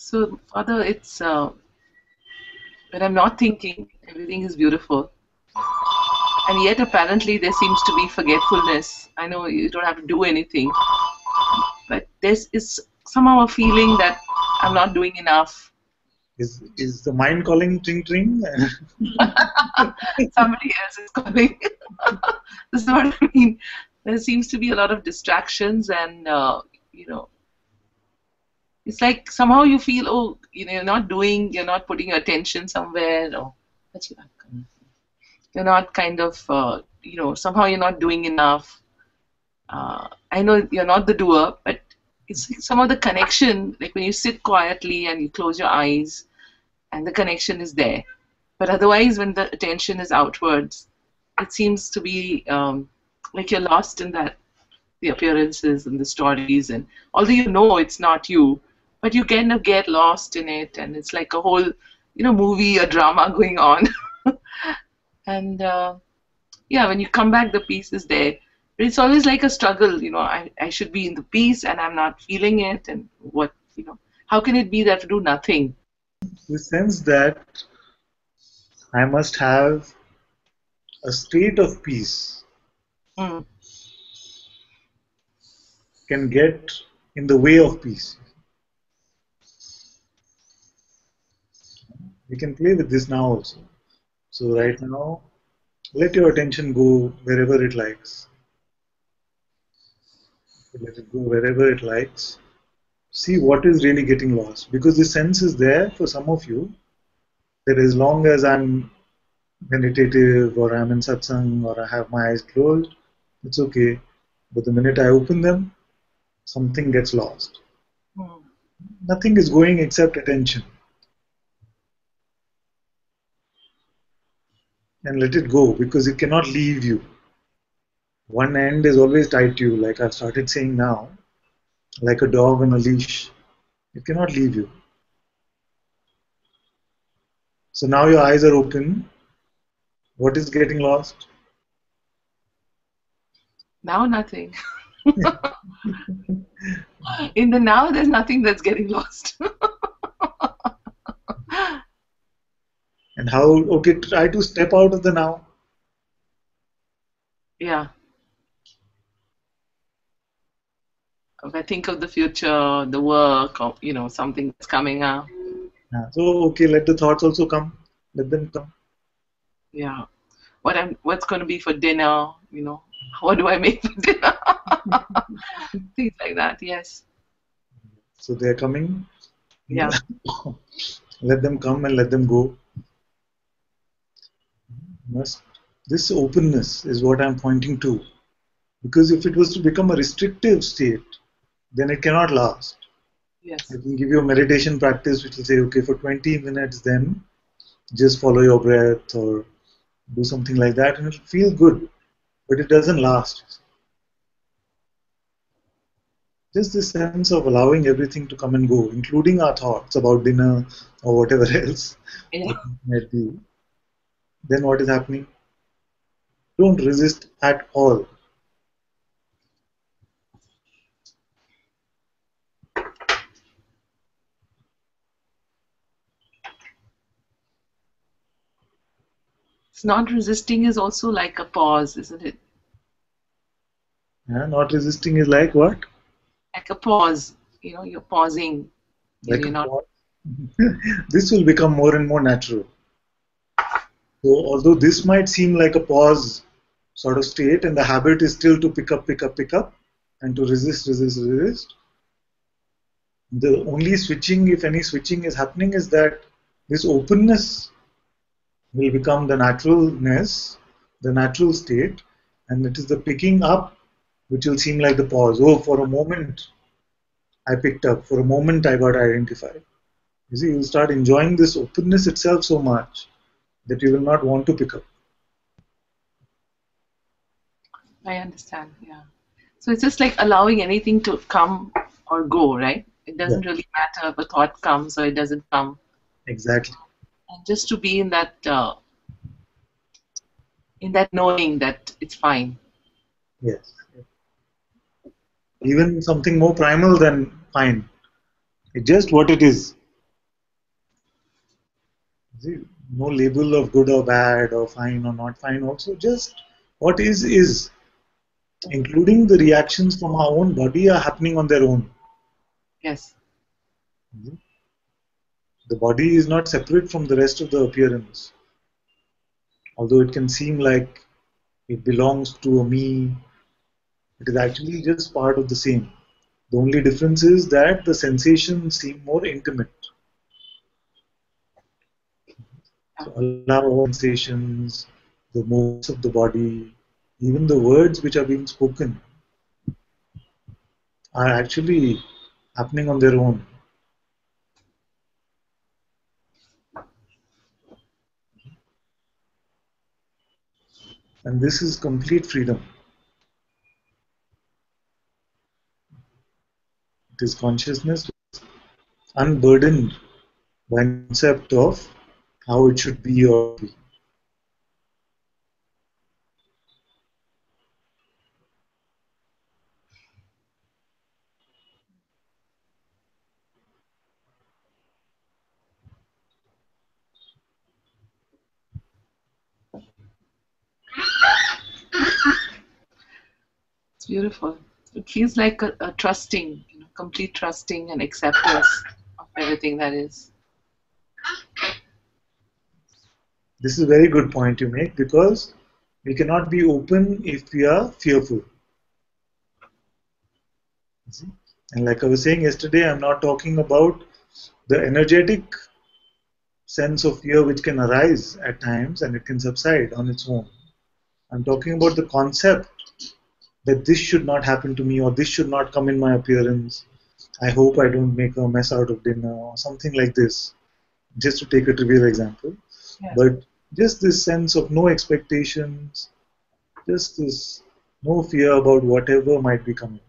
So, Father, it's when I'm not thinking, everything is beautiful. And yet, apparently, there seems to be forgetfulness. I know you don't have to do anything, but this is somehow a feeling that I'm not doing enough. Is the mind calling tring tring? Somebody else is calling. This is what I mean. There seems to be a lot of distractions, and you know, it's like somehow you feel, oh, you're not putting your attention somewhere, or you're not kind of, somehow you're not doing enough. I know you're not the doer, but it's like some of the connection, like when you sit quietly and you close your eyes, and the connection is there. But otherwise, when the attention is outwards, it seems to be like you're lost in that, the appearances and the stories, and although you know it's not you, but you kind of get lost in it, and it's like a whole, movie, a drama going on. And yeah, when you come back, the peace is there. But it's always like a struggle, I should be in the peace and I'm not feeling it, and how can it be that to do nothing? The sense that I must have a state of peace Mm. can get in the way of peace. We can play with this now also. So right now, let your attention go wherever it likes. Let it go wherever it likes. See what is really getting lost. Because the sense is there for some of you that as long as I'm meditative or I'm in satsang or I have my eyes closed, it's okay. But the minute I open them, something gets lost. Mm. Nothing is going except attention. And let it go because it cannot leave you. One end is always tied to you, like I've started saying now, like a dog on a leash. It cannot leave you. So now your eyes are open. What is getting lost? Now nothing. In the now, there's nothing that's getting lost. And how, okay, try to step out of the now. Yeah. If I think of the future, the work, or something that's coming up. So, okay, let the thoughts also come. Let them come. Yeah. What's going to be for dinner? What do I make for dinner? Things like that. Yes. So they're coming. Yeah. Let them come and let them go. This openness is what I'm pointing to. Because if it was to become a restrictive state, then it cannot last. Yes. I can give you a meditation practice which will say, okay, for 20 minutes, then just follow your breath or do something like that, and it'll feel good, but it doesn't last. Just this sense of allowing everything to come and go, including our thoughts about dinner or whatever else Yeah. it might be. Then what is happening? Don't resist at all. It's not resisting is also like a pause, isn't it? Yeah, not resisting is like what? Like a pause. You're pausing. Like You're a not. pause. This will become more and more natural. So although this might seem like a pause sort of state, and the habit is still to pick up, pick up, pick up, and to resist, resist, resist, the only switching, if any switching is happening, is that this openness will become the naturalness, the natural state, and it is the picking up which will seem like the pause. Oh, for a moment I picked up, for a moment I got identified. You see, you'll start enjoying this openness itself so much that you will not want to pick up. I understand. Yeah. So it's just like allowing anything to come or go, right? It Yeah, doesn't really matter if a thought comes or it doesn't come. exactly. And just to be in that knowing that it's fine. Yes. Even something more primal than fine. It's just what it is. See, no label of good or bad or fine or not fine. Also, just what is, including the reactions from our own body are happening on their own. Yes. The body is not separate from the rest of the appearance, although it can seem like it belongs to a me. It is actually just part of the same. The only difference is that the sensations seem more intimate. Yeah. So allow all sensations, the movements of the body, even the words which are being spoken are actually happening on their own. And this is complete freedom. It is consciousness unburdened by any concept of how it should be or not be. It's beautiful. It feels like a trusting, complete trusting and acceptance of everything that is. This is a very good point you make because we cannot be open if we are fearful. And like I was saying yesterday, I'm not talking about the energetic sense of fear which can arise at times and it can subside on its own. I'm talking about the concept that this should not happen to me or this should not come in my appearance. I hope I don't make a mess out of dinner or something like this, just to take a trivial example. Yes. But just this sense of no expectations, just this no fear about whatever might be coming.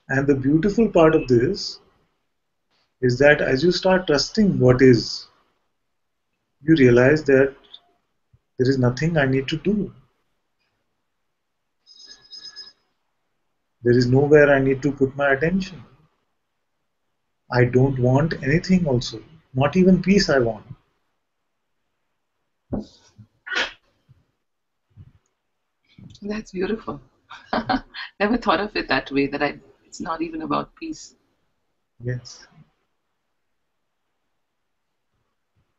And the beautiful part of this is that as you start trusting what is, you realize that there is nothing I need to do. There is nowhere I need to put my attention. I don't want anything also. Not even peace I want. That's beautiful. Never thought of it that way, that it's not even about peace. Yes.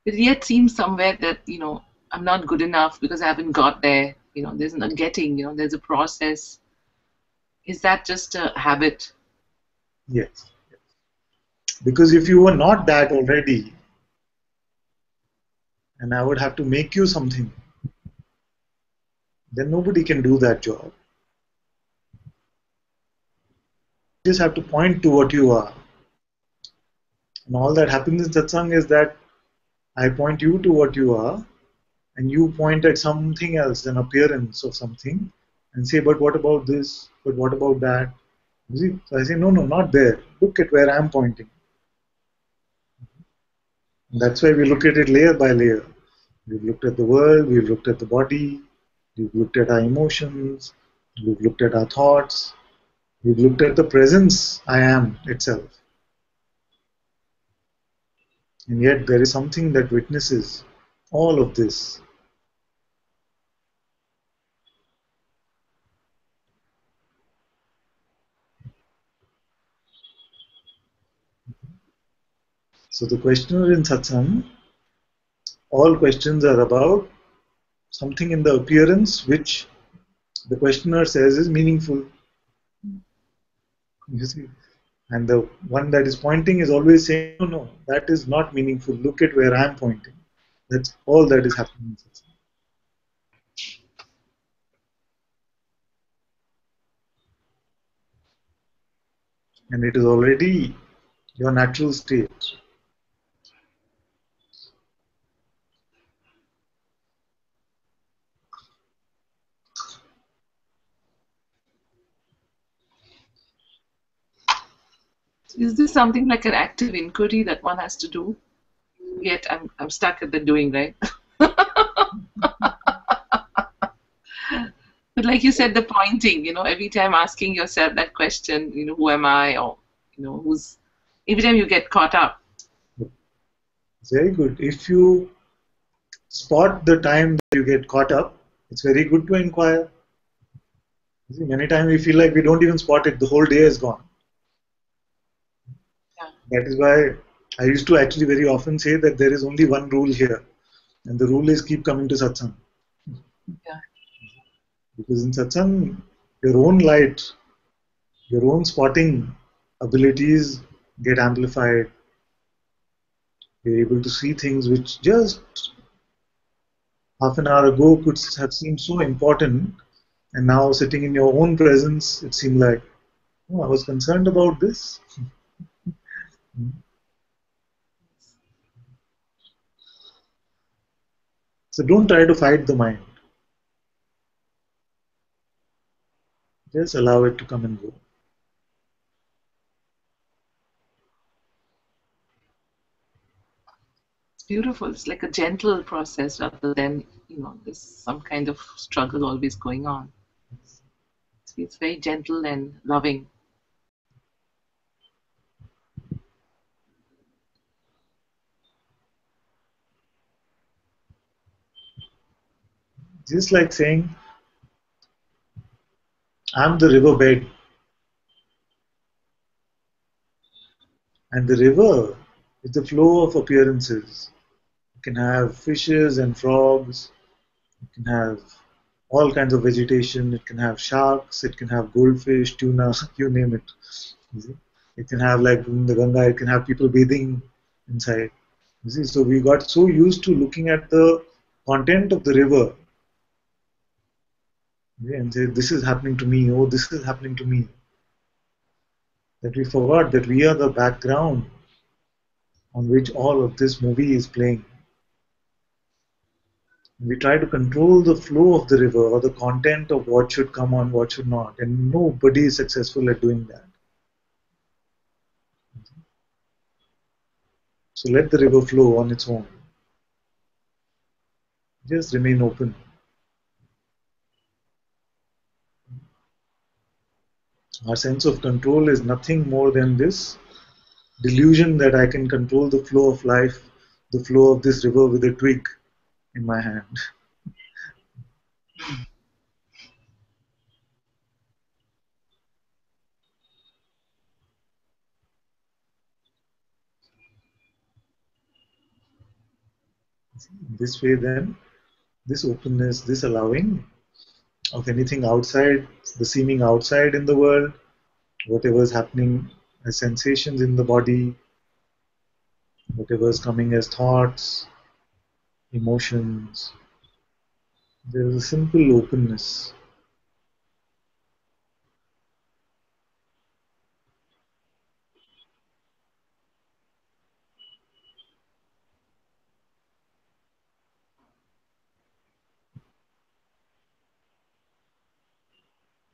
It yet seems somewhere that, I'm not good enough because I haven't got there. There's no getting, there's a process. Is that just a habit? Yes. Because if you were not that already, and I would have to make you something, then nobody can do that job. You just have to point to what you are. And all that happens in satsang is that I point you to what you are, and you point at something else, an appearance of something, and say, but what about this? But what about that? You see? So I say, no, no, not there. Look at where I'm pointing. And that's why we look at it layer by layer. We've looked at the world, we've looked at the body, we've looked at our emotions, we've looked at our thoughts, we've looked at the presence I am itself. And yet there is something that witnesses all of this. So the questioner in satsang, all questions are about something in the appearance which the questioner says is meaningful. You see? And the one that is pointing is always saying, no, no, that is not meaningful. Look at where I'm pointing. That's all that is happening in satsang. And it is already your natural state. Is this something like an active inquiry that one has to do? Yet I'm stuck at the doing, right? But like you said, the pointing, every time asking yourself that question, who am I? Or, every time you get caught up. Very good. If you spot the time that you get caught up, it's very good to inquire. You see, many times we feel like we don't even spot it, the whole day is gone. Yeah. That is why I used to actually very often say that there is only one rule here, and the rule is keep coming to satsang. Yeah. Because in satsang, your own light, your own spotting abilities get amplified. You're able to see things which just half an hour ago could have seemed so important, and now sitting in your own presence, it seemed like, oh, I was concerned about this. So don't try to fight the mind. Just allow it to come and go. It's beautiful. It's like a gentle process rather than, there's some kind of struggle always going on. It's very gentle and loving. Just like saying, I'm the riverbed, and the river is the flow of appearances. You can have fishes and frogs, you can have all kinds of vegetation, it can have sharks, it can have goldfish, tuna, you name it. You see? It can have, like in the Ganga, it can have people bathing inside. You see, so we got so used to looking at the content of the river, and say, this is happening to me, oh, this is happening to me, that we forgot that we are the background on which all of this movie is playing. We try to control the flow of the river or the content of what should come on, what should not, and nobody is successful at doing that. So let the river flow on its own. Just remain open. Our sense of control is nothing more than this delusion that I can control the flow of life, the flow of this river with a twig in my hand. This way, then, this openness, this allowing of anything outside, the seeming outside in the world, whatever is happening as sensations in the body, whatever is coming as thoughts, emotions, there is a simple openness.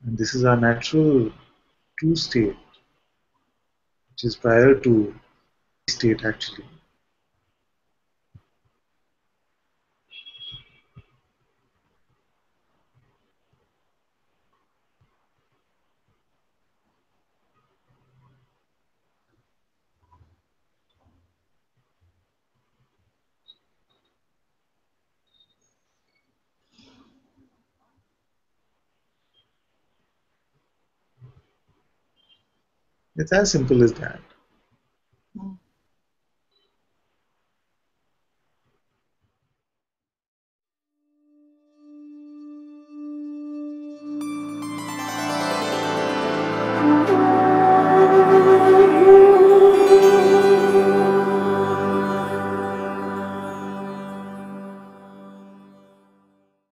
And this is our natural true state, which is prior to state actually. It's as simple as that.